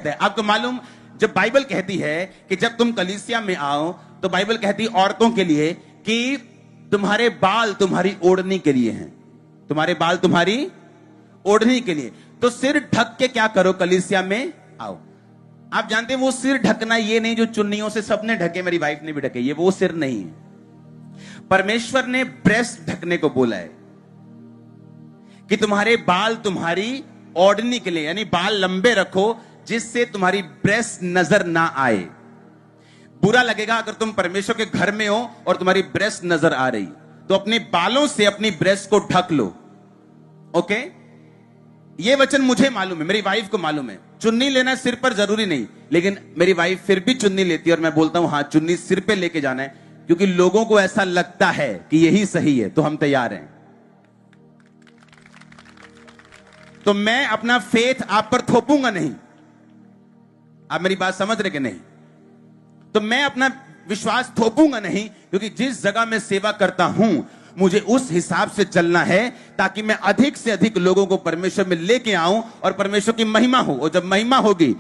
आपको मालूम, जब बाइबल कहती है कि जब तुम कलीसिया में आओ, तो बाइबल कहती है औरतों के लिए कि तुम्हारे बाल तुम्हारी ओढ़नी के लिए हैं। तुम्हारे बाल तुम्हारी ओढ़नी के लिए। तो सिर ढक के क्या करो, कलीसिया में आओ। आप जानते हैं वो सिर ढकना ये नहीं जो चुन्नियों से सबने ढके, मेरी वाइफ ने भी ढके, ये वो सिर नहीं है। परमेश्वर ने ब्रेस्ट ढकने को बोला है कि तुम्हारे बाल तुम्हारी ओढ़नी के लिए, यानी बाल लंबे रखो जिससे तुम्हारी ब्रेस्ट नजर ना आए। बुरा लगेगा अगर तुम परमेश्वर के घर में हो और तुम्हारी ब्रेस्ट नजर आ रही, तो अपने बालों से अपनी ब्रेस्ट को ढक लो। ओके, ये वचन मुझे मालूम है, मेरी वाइफ को मालूम है। चुन्नी लेना सिर पर जरूरी नहीं, लेकिन मेरी वाइफ फिर भी चुन्नी लेती है और मैं बोलता हूं हाँ, चुन्नी सिर पे लेके जाना है, क्योंकि लोगों को ऐसा लगता है कि यही सही है, तो हम तैयार हैं। तो मैं अपना फेथ आप पर थोपूंगा नहीं। आप मेरी बात समझ रहे कि नहीं? तो मैं अपना विश्वास थोपूंगा नहीं, क्योंकि जिस जगह मैं सेवा करता हूं मुझे उस हिसाब से चलना है ताकि मैं अधिक से अधिक लोगों को परमेश्वर में लेके आऊं और परमेश्वर की महिमा हो। और जब महिमा होगी,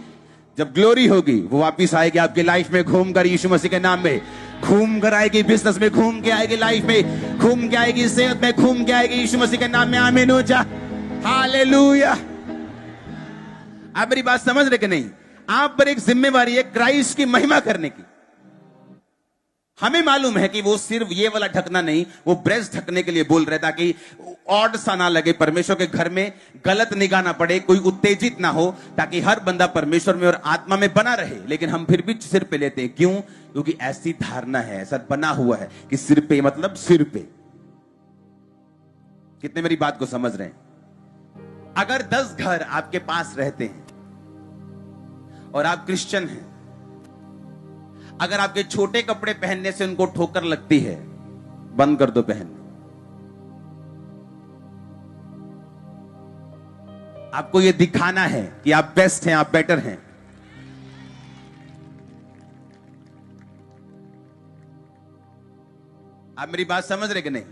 जब ग्लोरी होगी, वो वापिस आएगी आपकी लाइफ में घूमकर, यीशु मसीह के नाम में घूम कर आएगी, बिजनेस में घूम के आएगी, लाइफ में घूम के आएगी, सेहत में घूम के आएगी, यीशु मसीह के नाम में। आमीन हो जा, हालेलुया। आप मेरी बात समझ रहे कि नहीं? आप पर एक जिम्मेवारी है क्राइस्ट की महिमा करने की। हमें मालूम है कि वो सिर्फ ये वाला ढकना नहीं, वो ब्रेस्ट ढकने के लिए बोल रहे, ताकि ऑड सा ना लगे, परमेश्वर के घर में गलत निगाह ना पड़े, कोई उत्तेजित ना हो, ताकि हर बंदा परमेश्वर में और आत्मा में बना रहे। लेकिन हम फिर भी सिर पे लेते हैं, क्यों? क्योंकि ऐसी धारणा है, ऐसा बना हुआ है कि सिर पे मतलब सिर पे। कितने मेरी बात को समझ रहे हैं? अगर 10 घर आपके पास रहते हैं और आप क्रिश्चियन हैं, अगर आपके छोटे कपड़े पहनने से उनको ठोकर लगती है, बंद कर दो पहनना। आपको यह दिखाना है कि आप बेस्ट हैं, आप बेटर हैं। आप मेरी बात समझ रहे कि नहीं?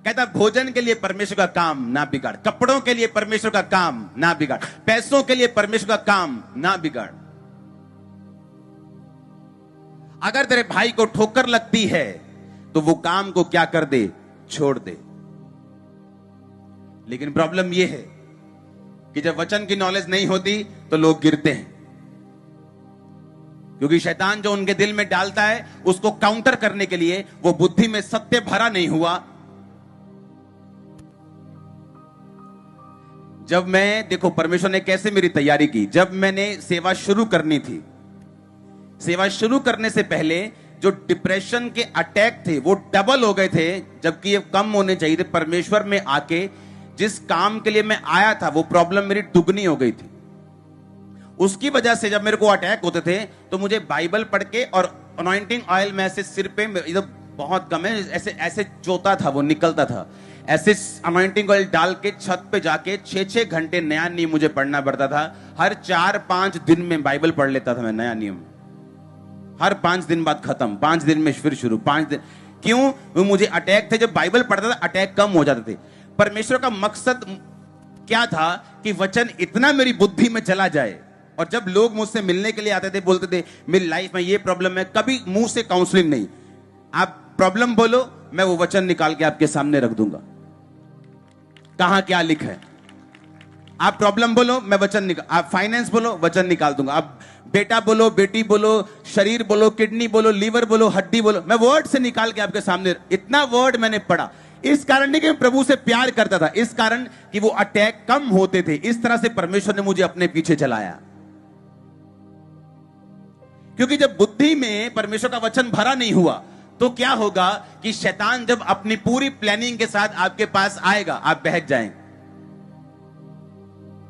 कहता भोजन के लिए परमेश्वर का काम ना बिगाड़, कपड़ों के लिए परमेश्वर का काम ना बिगाड़, पैसों के लिए परमेश्वर का काम ना बिगाड़। अगर तेरे भाई को ठोकर लगती है तो वो काम को क्या कर दे? छोड़ दे। लेकिन प्रॉब्लम यह है कि जब वचन की नॉलेज नहीं होती तो लोग गिरते हैं, क्योंकि शैतान जो उनके दिल में डालता है उसको काउंटर करने के लिए वो बुद्धि में सत्य भरा नहीं हुआ। जब मैं, देखो परमेश्वर ने कैसे मेरी तैयारी की, जब मैंने सेवा शुरू करनी थी, सेवा शुरू करने से पहले जो डिप्रेशन के अटैक थे वो डबल हो गए थे, जबकि ये कम होने चाहिए थे। परमेश्वर में आके जिस काम के लिए मैं आया था वो प्रॉब्लम मेरी दुगनी हो गई थी। उसकी वजह से जब मेरे को अटैक होते थे तो मुझे बाइबल पढ़ के और अनॉइंटिंग ऑयल में ऐसे सिर पे, इधर बहुत कम है, ऐसे ऐसे चोता था, वो निकलता था, ऐसे अनॉइंटिंग ऑयल डाल के छत पे जाके 6-6 घंटे नया नियम मुझे पढ़ना पड़ता था। हर 4-5 दिन में बाइबल पढ़ लेता था मैं, नया नियम। हर 5 दिन बाद खत्म, 5 दिन में फिर शुरू, 5 दिन। क्यों? वो मुझे अटैक थे, जब बाइबल पढ़ता था अटैक कम हो जाते थे। परमेश्वर का मकसद क्या था कि वचन इतना मेरी बुद्धि में चला जाए, और जब लोग मुझसे मिलने के लिए आते थे, बोलते थे मेरी लाइफ में ये प्रॉब्लम है, कभी मुंह से काउंसलिंग नहीं, आप प्रॉब्लम बोलो, मैं वो वचन निकाल के आपके सामने रख दूंगा, कहां क्या लिखा है। आप प्रॉब्लम बोलो, मैं वचन निकाल, आप फाइनेंस बोलो, वचन निकाल दूंगा। आप बेटा बोलो, बेटी बोलो, शरीर बोलो, किडनी बोलो, लीवर बोलो, हड्डी बोलो, मैं वर्ड से निकाल के आपके सामने। इतना वर्ड मैंने पढ़ा, इस कारण नहीं कि मैं प्रभु से प्यार करता था, इस कारण कि वो अटैक कम होते थे। इस तरह से परमेश्वर ने मुझे अपने पीछे चलाया, क्योंकि जब बुद्धि में परमेश्वर का वचन भरा नहीं हुआ तो क्या होगा कि शैतान जब अपनी पूरी प्लानिंग के साथ आपके पास आएगा, आप बहक जाएंगे।